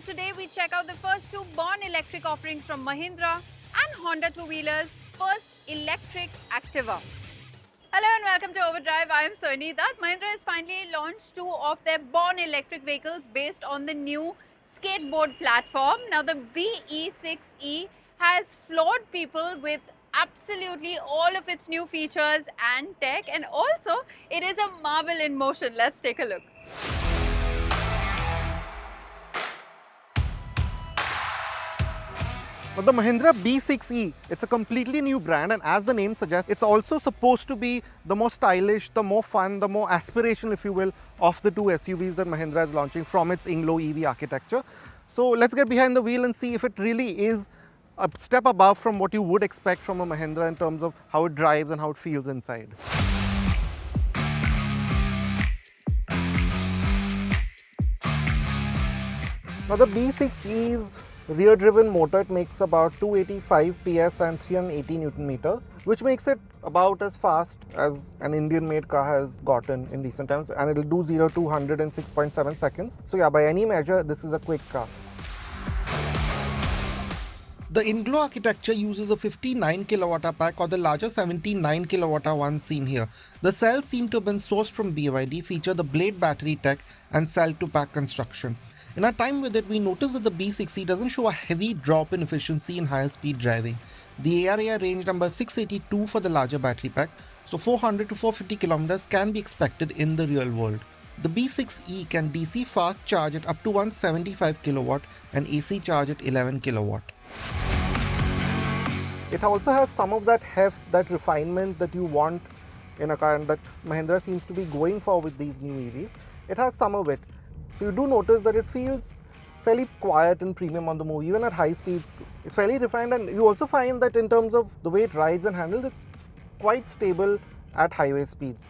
Drive, today we check out the first two born electric offerings from Mahindra and Honda two-wheelers. First, electric Activa. Hello and welcome to Overdrive. I am Soini Dutt. Mahindra has finally launched two of their born electric vehicles based on the new skateboard platform. Now the BE6E has floored people with absolutely all of its new features and tech, and also it is a marvel in motion. Let's take a look. But the Mahindra BE6E, it's a completely new brand, and as the name suggests, it's also supposed to be the more stylish, the more fun, the more aspirational, if you will, of the two SUVs that Mahindra is launching from its Inglo EV architecture. So let's get behind the wheel and see if it really is a step above from what you would expect from a Mahindra in terms of how it drives and how it feels inside. Now the BE6E's rear-driven motor, it makes about 285 PS and 380 Newton meters, which makes it about as fast as an Indian-made car has gotten in recent times, and it'll do 0 to 100 in 6.7 seconds. So yeah, by any measure, this is a quick car. The Inglo architecture uses a 59 kWh pack or the larger 79 kWh one seen here. The cells seem to have been sourced from BYD, feature the blade battery tech and cell-to-pack construction. In our time with it, we noticed that the BE6E doesn't show a heavy drop in efficiency in higher speed driving. The ARAI range number 682 for the larger battery pack, so 400 to 450 kilometers can be expected in the real world. The BE6E can DC fast charge at up to 175 kilowatt and AC charge at 11 kilowatt. It also has some of that heft, that refinement that you want in a car and that Mahindra seems to be going for with these new EVs. It has some of it. So you do notice that it feels fairly quiet and premium on the move, even at high speeds. It's fairly refined, and you also find that in terms of the way it rides and handles, it's quite stable at highway speeds.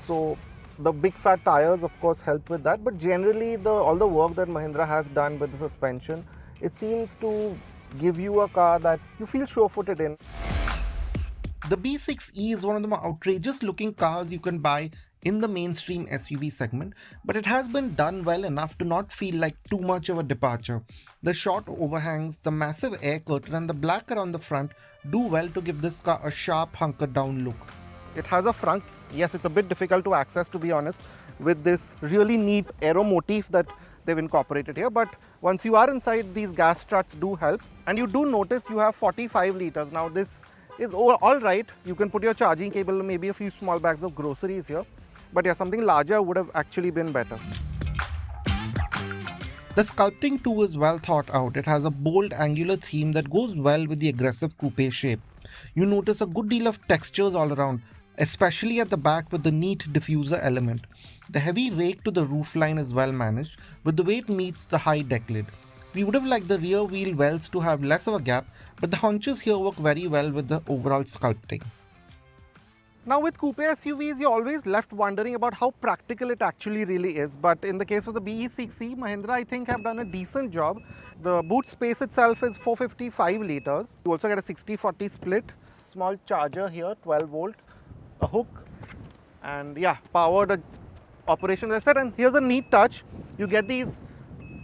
So the big fat tires of course help with that, but generally all the work that Mahindra has done with the suspension, it seems to give you a car that you feel sure-footed in. The BE6E is one of the more outrageous looking cars you can buy in the mainstream SUV segment, but it has been done well enough to not feel like too much of a departure. The short overhangs, the massive air curtain and the black around the front do well to give this car a sharp hunkered down look. It has a front, yes, it's a bit difficult to access to be honest, with this really neat aero motif that they've incorporated here, but once you are inside, these gas struts do help, and you do notice you have 45 liters. Now this is all right, you can put your charging cable, maybe a few small bags of groceries here, but yeah, something larger would have actually been better. The sculpting too is well thought out. It has a bold angular theme that goes well with the aggressive coupe shape. You notice a good deal of textures all around, especially at the back with the neat diffuser element. The heavy rake to the roofline is well managed with the way it meets the high deck lid. We would have liked the rear wheel wells to have less of a gap, but the haunches here work very well with the overall sculpting. Now with coupe SUVs, you're always left wondering about how practical it actually really is, but in the case of the BE6E, Mahindra I think have done a decent job. The boot space itself is 455 liters. You also get a 60-40 split, small charger here, 12 volt, a hook, and yeah, powered operation as I said. And here's a neat touch, you get these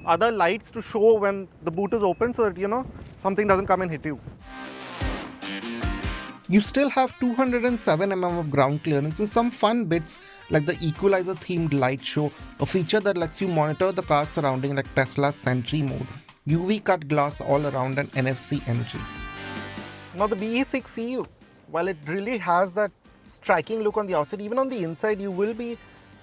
other lights to show when the boot is open so that something doesn't come and hit you. You still have 207 mm of ground clearance and some fun bits like the equalizer themed light show, a feature that lets you monitor the car's surrounding like Tesla's Sentry mode, UV cut glass all around and NFC entry. Now the BE6E, while it really has that striking look on the outside, even on the inside you will be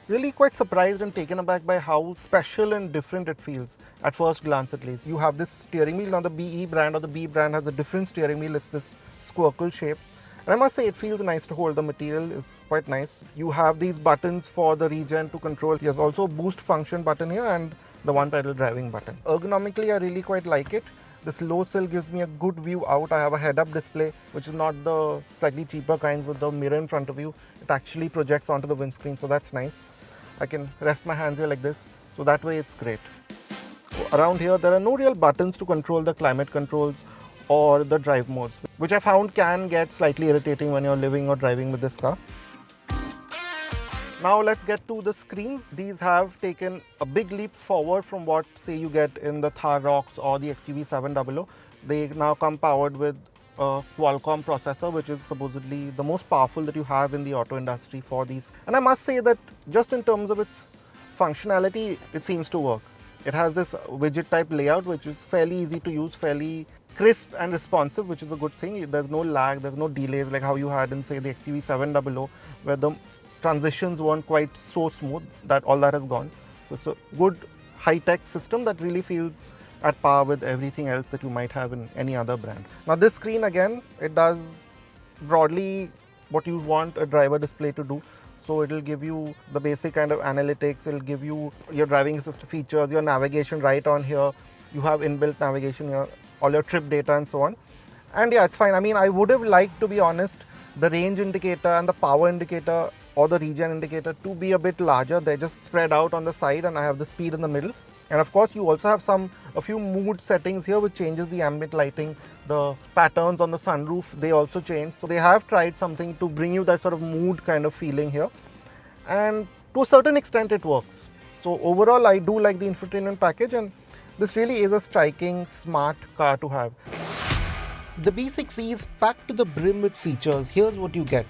really quite surprised and taken aback by how special and different it feels, at first glance at least. You have this steering wheel. Now the BE brand or the B brand has a different steering wheel, it's this squircle shape. And I must say it feels nice to hold, the material is quite nice. You have these buttons for the regen to control. There's also a boost function button here and the one pedal driving button. Ergonomically I really quite like it. This low sill gives me a good view out. I have a head-up display, which is not the slightly cheaper kinds with the mirror in front of you. It actually projects onto the windscreen, so that's nice. I can rest my hands here like this, so that way it's great. Around here, there are no real buttons to control the climate controls or the drive modes, which I found can get slightly irritating when you're living or driving with this car. Now let's get to the screens. These have taken a big leap forward from what say you get in the Thar Rocks or the XEV 700. They now come powered with a Qualcomm processor, which is supposedly the most powerful that you have in the auto industry for these. And I must say that just in terms of its functionality, it seems to work. It has this widget type layout, which is fairly easy to use, fairly crisp and responsive, which is a good thing. There's no lag, there's no delays like how you had in say the XEV 700, where the transitions weren't quite so smooth. That all that has gone. So it's a good high-tech system that really feels at par with everything else that you might have in any other brand. Now this screen again, it does broadly what you want a driver display to do. So it'll give you the basic kind of analytics, it'll give you your driving assist features, your navigation right on here. You have inbuilt navigation here, all your trip data and so on. And yeah, it's fine. I mean, I would have liked, to be honest, the range indicator and the power indicator or the regen indicator to be a bit larger. They're just spread out on the side and I have the speed in the middle. And of course, you also have a few mood settings here, which changes the ambient lighting. The patterns on the sunroof, they also change. So they have tried something to bring you that sort of mood kind of feeling here. And to a certain extent, it works. So overall, I do like the infotainment package, and this really is a striking, smart car to have. The B6E is packed to the brim with features. Here's what you get.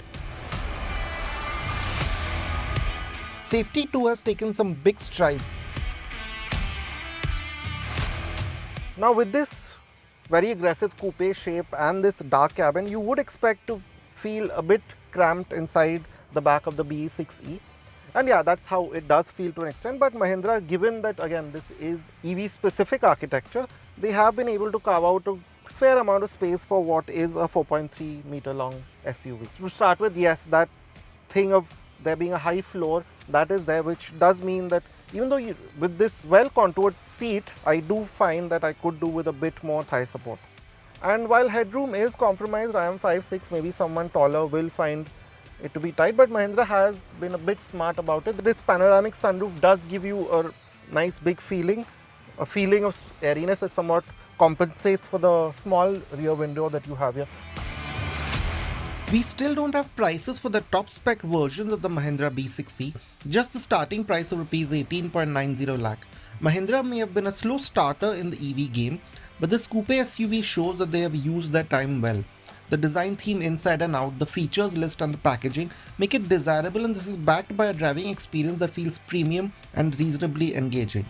Safety too has taken some big strides. Now with this very aggressive coupe shape and this dark cabin, you would expect to feel a bit cramped inside the back of the BE6E. And yeah, that's how it does feel to an extent. But Mahindra, given that again this is EV specific architecture, they have been able to carve out a fair amount of space for what is a 4.3 meter long SUV. To start with, yes, that thing of there being a high floor, that is there, which does mean that even though with this well contoured seat, I do find that I could do with a bit more thigh support. And while headroom is compromised, I am 5'6", maybe someone taller will find it to be tight, but Mahindra has been a bit smart about it. This panoramic sunroof does give you a nice big feeling, a feeling of airiness that somewhat compensates for the small rear window that you have here. We still don't have prices for the top spec versions of the Mahindra B6E, just the starting price of Rs 18.90 lakh. Mahindra may have been a slow starter in the EV game, but this coupe SUV shows that they have used their time well. The design theme inside and out, the features list and the packaging make it desirable, and this is backed by a driving experience that feels premium and reasonably engaging.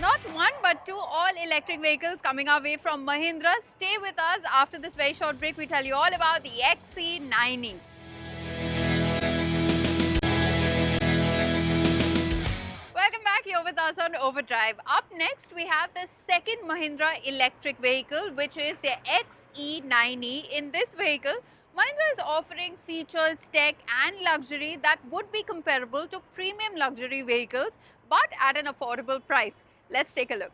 Not one but two all-electric vehicles coming our way from Mahindra. Stay with us. After this very short break, we tell you all about the XC90. Welcome back, here with us on Overdrive. Up next, we have the second Mahindra electric vehicle, which is the XE90. In this vehicle, Mahindra is offering features, tech and luxury that would be comparable to premium luxury vehicles, but at an affordable price. Let's take a look.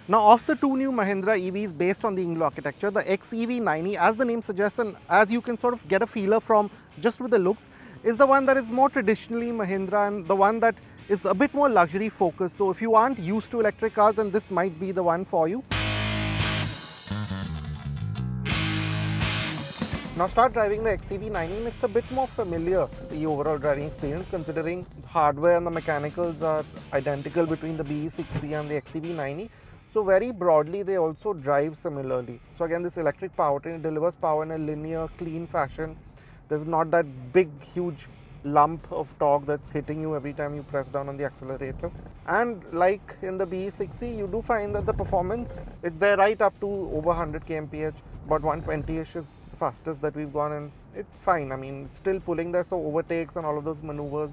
Now, of the two new Mahindra EVs based on the Inglo architecture, the XEV90, as the name suggests and as you can sort of get a feeler from just with the looks, is the one that is more traditionally Mahindra and the one that is a bit more luxury focused. So if you aren't used to electric cars, then this might be the one for you. Now start driving the XEV90 and it's a bit more familiar, the overall driving experience, considering the hardware and the mechanicals are identical between the BE6E and the XEV90. So very broadly, they also drive similarly. So again, this electric powertrain delivers power in a linear, clean fashion. There's not that big, huge lump of torque that's hitting you every time you press down on the accelerator. And like in the BE6E, you do find that the performance, it's there right up to over 100 kmph, about 120-ish is fastest that we've gone, and it's fine. I mean, it's still pulling there, so overtakes and all of those maneuvers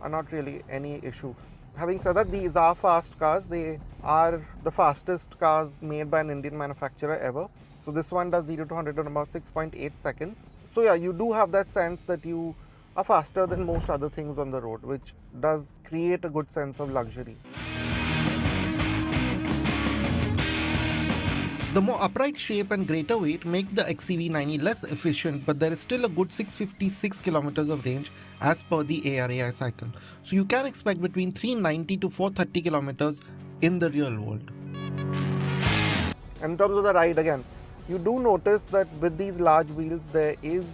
are not really any issue. Having said that, these are fast cars. They are the fastest cars made by an Indian manufacturer ever. So this one does 0 to 100 in about 6.8 seconds. So yeah, you do have that sense that you are faster than most other things on the road, which does create a good sense of luxury. The more upright shape and greater weight make the XEV90 less efficient, but there is still a good 656 kilometers of range as per the ARAI cycle. So you can expect between 390 to 430 kilometers in the real world. And in terms of the ride, again, you do notice that with these large wheels there is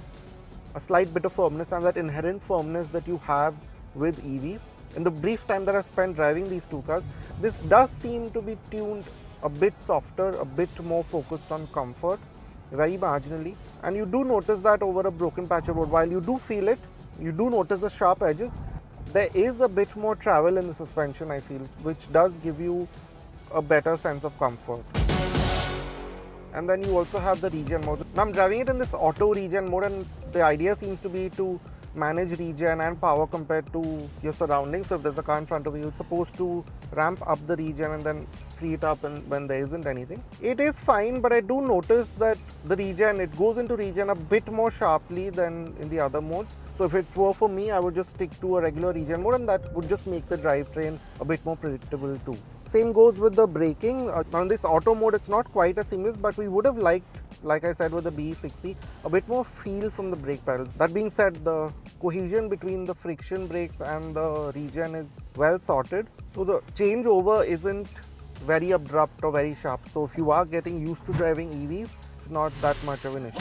a slight bit of firmness, and that inherent firmness that you have with EVs. In the brief time that I spent driving these two cars, this does seem to be tuned a bit softer, a bit more focused on comfort, very marginally. And you do notice that over a broken patch of road, while you do feel it, you do notice the sharp edges, there is a bit more travel in the suspension, I feel, which does give you a better sense of comfort. And then you also have the regen mode. Now I'm driving it in this auto regen mode, and the idea seems to be to manage regen and power compared to your surroundings. So if there's a car in front of you, it's supposed to ramp up the regen and then free it up when there isn't anything. It is fine, but I do notice that the regen, it goes into regen a bit more sharply than in the other modes. So if it were for me, I would just stick to a regular regen mode, and that would just make the drivetrain a bit more predictable too. Same goes with the braking. Now in this auto mode, it's not quite as seamless, but we would have liked, like I said with the BE60, a bit more feel from the brake pedals. That being said, the cohesion between the friction brakes and the regen is well sorted. So the changeover isn't very abrupt or very sharp. So if you are getting used to driving EVs, it's not that much of an issue.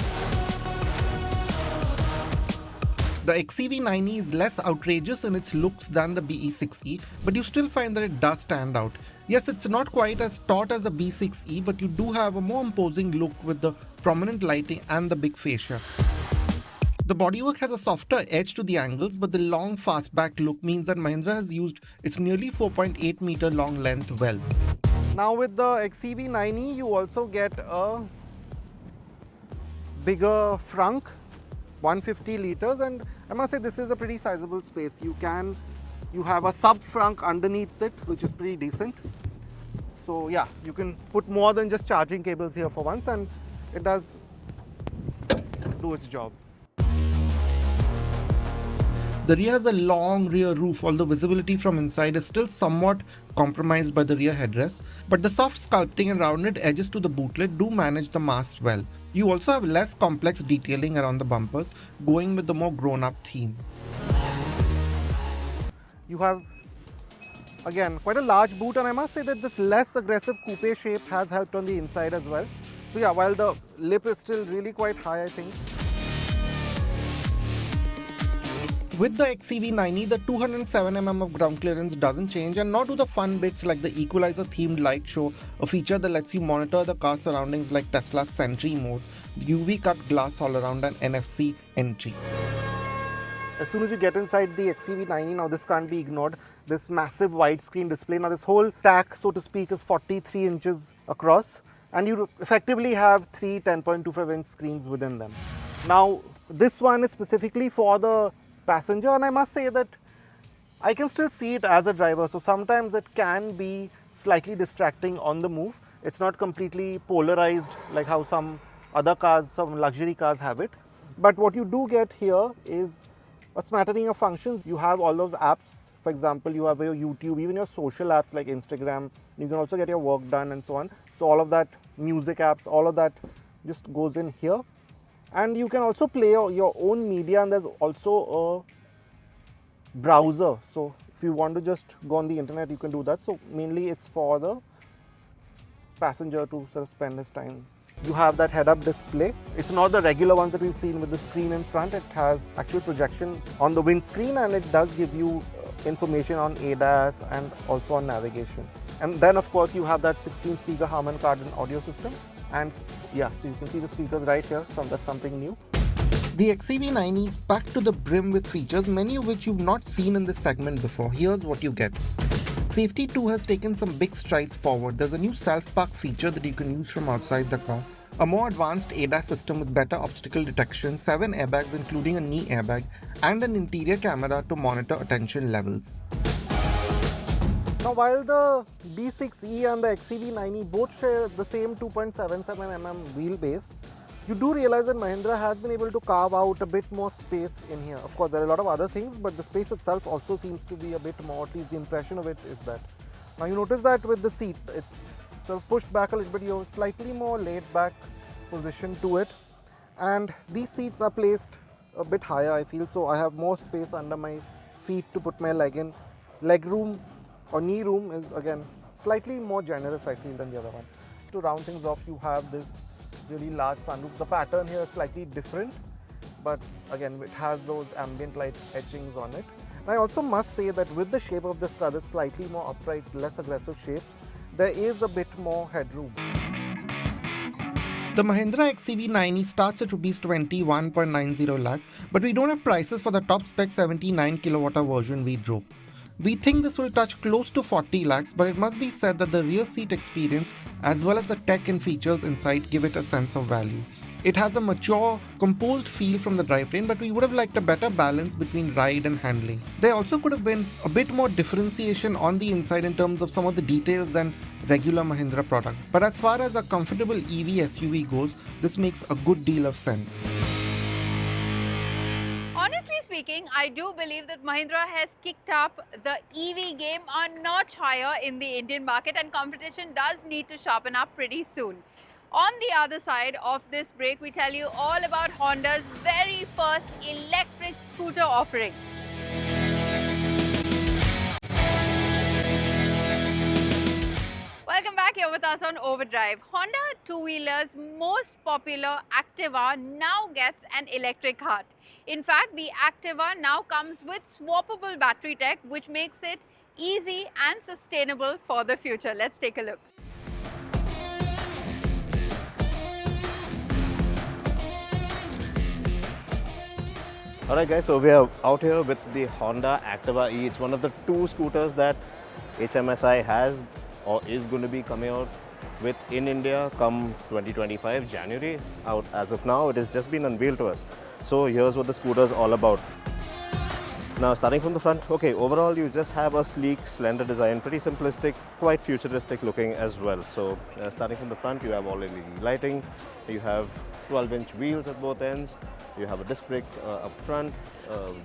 The XEV90 is less outrageous in its looks than the BE6e, but you still find that it does stand out. Yes, it's not quite as taut as the B6e, but you do have a more imposing look with the prominent lighting and the big fascia. The bodywork has a softer edge to the angles, but the long fastback look means that Mahindra has used its nearly 4.8 meter long length well. Now with the XEV90, you also get a bigger frunk, 150 liters, and I must say this is a pretty sizable space. You have a sub frunk underneath it, which is pretty decent. So yeah, you can put more than just charging cables here for once, and it does do its job. The rear has a long rear roof, although visibility from inside is still somewhat compromised by the rear headrest, but the soft sculpting and rounded edges to the bootlet do manage the mass well. You also have less complex detailing around the bumpers, going with the more grown-up theme. You have, again, quite a large boot, and I must say that this less aggressive coupe shape has helped on the inside as well. So yeah, while the lip is still really quite high, I think. With the XEV90, the 207mm of ground clearance doesn't change, and nor do the fun bits like the equalizer themed light show, a feature that lets you monitor the car's surroundings like Tesla's Sentry mode, the UV cut glass all around, and NFC entry. As soon as you get inside the XEV90, now this can't be ignored, this massive widescreen display. Now this whole stack, so to speak, is 43 inches across, and you effectively have three 10.25 inch screens within them. Now this one is specifically for the passenger, and I must say that I can still see it as a driver, so sometimes it can be slightly distracting on the move. It's not completely polarized like how some other cars, some luxury cars have it. But what you do get here is a smattering of functions. You have all those apps. For example, you have your YouTube, even your social apps like Instagram. You can also get your work done and so on. So all of that, music apps, all of that just goes in here. And you can also play your own media, and there's also a browser. So if you want to just go on the internet, you can do that. So mainly it's for the passenger to sort of spend his time. You have that head-up display. It's not the regular one that we've seen with the screen in front. It has actual projection on the windscreen, and it does give you information on ADAS and also on navigation. And then of course you have that 16-speaker Harman Kardon audio system. And yeah, so you can see the speakers right here, so that's something new. The XEV90 is packed to the brim with features, many of which you've not seen in this segment before. Here's what you get. Safety too has taken some big strides forward. There's a new self-park feature that you can use from outside the car, a more advanced ADAS system with better obstacle detection, 7 airbags including a knee airbag, and an interior camera to monitor attention levels. Now while the B6e and the XEV90 both share the same 2.77mm wheelbase, you do realize that Mahindra has been able to carve out a bit more space in here. Of course, there are a lot of other things, but the space itself also seems to be a bit more, at least the impression of it is that. Now you notice that with the seat, it's sort of pushed back a little bit, you have a slightly more laid back position to it. And these seats are placed a bit higher, I feel, so I have more space under my feet to put my leg in. Leg room or knee room is again slightly more generous, I feel, than the other one. to round things off, you have this really large sunroof. The pattern here is slightly different, but again, it has those ambient light etchings on it. And I also must say that with the shape of this car, this slightly more upright, less aggressive shape, there is a bit more headroom. The Mahindra XEV 9e starts at Rs 21.90 lakhs, but we don't have prices for the top spec 79 kWh version we drove. We think this will touch close to 40 lakhs, but it must be said that the rear seat experience as well as the tech and features inside give it a sense of value. It has a mature, composed feel from the drivetrain, but we would have liked a better balance between ride and handling. There also could have been a bit more differentiation on the inside in terms of some of the details than regular Mahindra products. But as far as a comfortable EV SUV goes, this makes a good deal of sense. Honestly speaking, I do believe that Mahindra has kicked up the EV game a notch higher in the Indian market, and competition does need to sharpen up pretty soon. On the other side of this break, we tell you all about Honda's very first electric scooter offering. Welcome back here with us on Overdrive. Honda two-wheeler's most popular Activa now gets an electric heart. In fact, the Activa now comes with swappable battery tech, which makes it easy and sustainable for the future. Let's take a look. Alright guys, so we are out here with the Honda Activa E. It's one of the two scooters that HMSI has or is going to be coming out with in India come 2025 January. Out as of now, it has just been unveiled to us. So here's what the scooter is all about. Now starting from the front, okay, overall you just have a sleek, slender design, pretty simplistic, quite futuristic looking as well. So starting from the front, you have all LED lighting, you have 12-inch wheels at both ends, you have a disc brake up front,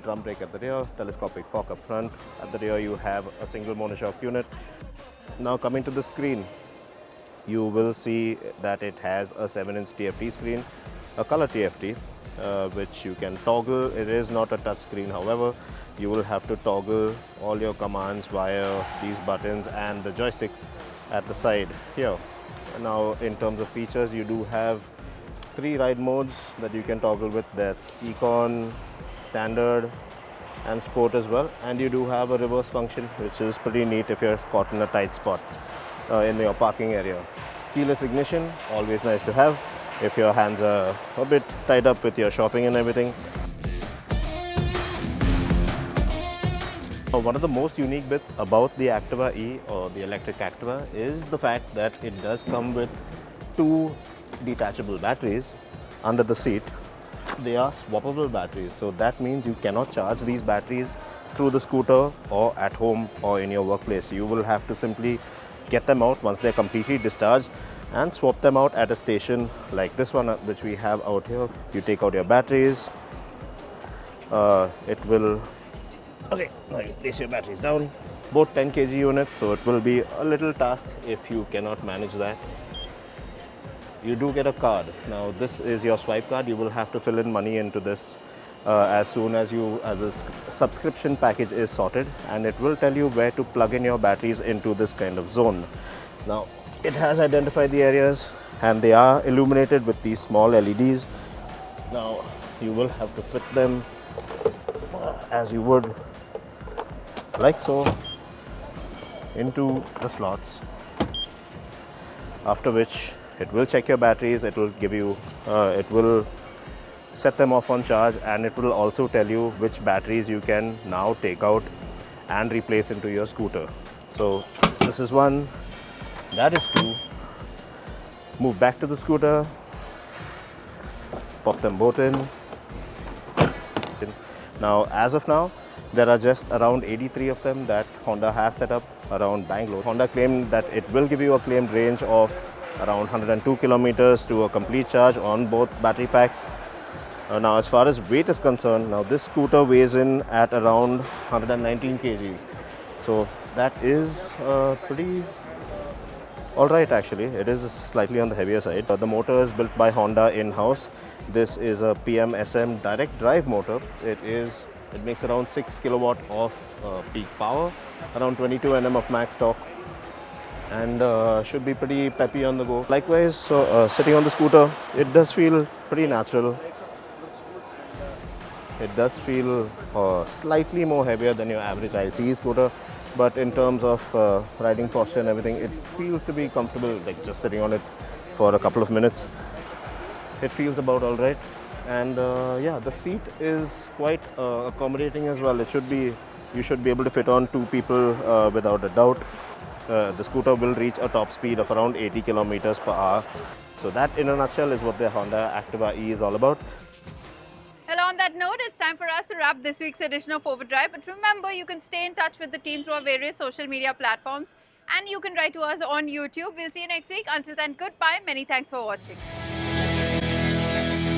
drum brake at the rear, telescopic fork up front. At the rear you have a single monoshock unit. Now coming to the screen, you will see that it has a 7-inch TFT screen, a color TFT, which you can toggle. It is not a touch screen, however, you will have to toggle all your commands via these buttons and the joystick at the side here. Now in terms of features, you do have 3 ride modes that you can toggle with. That's Econ, Standard and Sport as well, and you do have a reverse function, which is pretty neat if you're caught in a tight spot in your parking area. Keyless ignition, always nice to have if your hands are a bit tied up with your shopping and everything. One of the most unique bits about the Activa E or the electric Activa is the fact that it does come with 2 detachable batteries under the seat. They are swappable batteries, so that means you cannot charge these batteries through the scooter or at home or in your workplace. You will have to simply get them out once they're completely discharged and swap them out at a station like this one which we have out here. You take out your batteries, it will, okay, now you place your batteries down, both 10 kg units, so it will be a little task if you cannot manage that. You do get a card. Now this is your swipe card. You will have to fill in money into this as soon as this subscription package is sorted, and it will tell you where to plug in your batteries into this kind of zone. Now it has identified the areas and they are illuminated with these small LEDs. Now you will have to fit them as you would like so into the slots, after which it will check your batteries, it will give you, it will set them off on charge, and it will also tell you which batteries you can now take out and replace into your scooter. So this is 1, that is 2. Move back to the scooter, pop them both in. Now as of now, there are just around 83 of them that Honda has set up around Bangalore. Honda claimed that it will give you a claimed range of around 102 kilometers to a complete charge on both battery packs. Now as far as weight is concerned, now this scooter weighs in at around 119 kgs. So that is pretty alright actually. It is slightly on the heavier side. The motor is built by Honda in-house. This is a PMSM direct drive motor. It makes around 6 kilowatt of peak power, around 22 Nm of max torque. and should be pretty peppy on the go. Likewise, so sitting on the scooter, it does feel pretty natural. It does feel slightly more heavier than your average ICE scooter, but in terms of riding posture and everything, it feels to be comfortable, like just sitting on it for a couple of minutes. It feels about all right. And yeah, the seat is quite accommodating as well. You should be able to fit on 2 people without a doubt. The scooter will reach a top speed of around 80 kilometers per hour. So that in a nutshell is what the Honda Activa E is all about. Well, on that note, it's time for us to wrap this week's edition of Overdrive. But remember, you can stay in touch with the team through our various social media platforms, and you can write to us on YouTube. We'll see you next week. Until then, goodbye. Many thanks for watching.